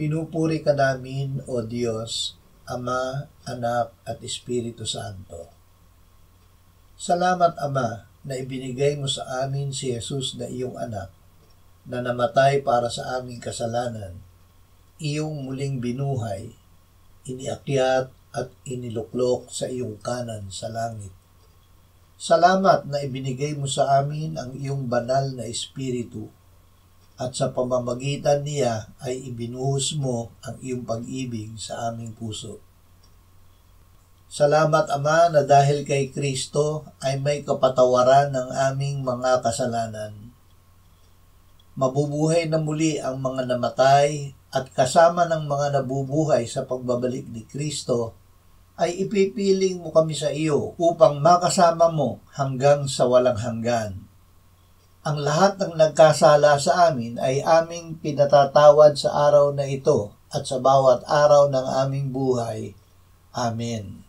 Pinupuri ka namin, O Diyos, Ama, Anak, at Espiritu Santo. Salamat, Ama, na ibinigay mo sa amin si Jesus na iyong anak, na namatay para sa aming kasalanan, iyong muling binuhay, iniakyat at iniluklok sa iyong kanan sa langit. Salamat na ibinigay mo sa amin ang iyong banal na Espiritu, at sa pamamagitan niya ay ibinuhos mo ang iyong pag-ibig sa aming puso. Salamat, Ama, na dahil kay Kristo ay may kapatawaran ng aming mga kasalanan. Mabubuhay na muli ang mga namatay at kasama ng mga nabubuhay sa pagbabalik ni Kristo ay ipipiling mo kami sa iyo upang makasama mo hanggang sa walang hanggan. Ang lahat ng nagkasala sa amin ay aming pinatatawad sa araw na ito at sa bawat araw ng aming buhay. Amen.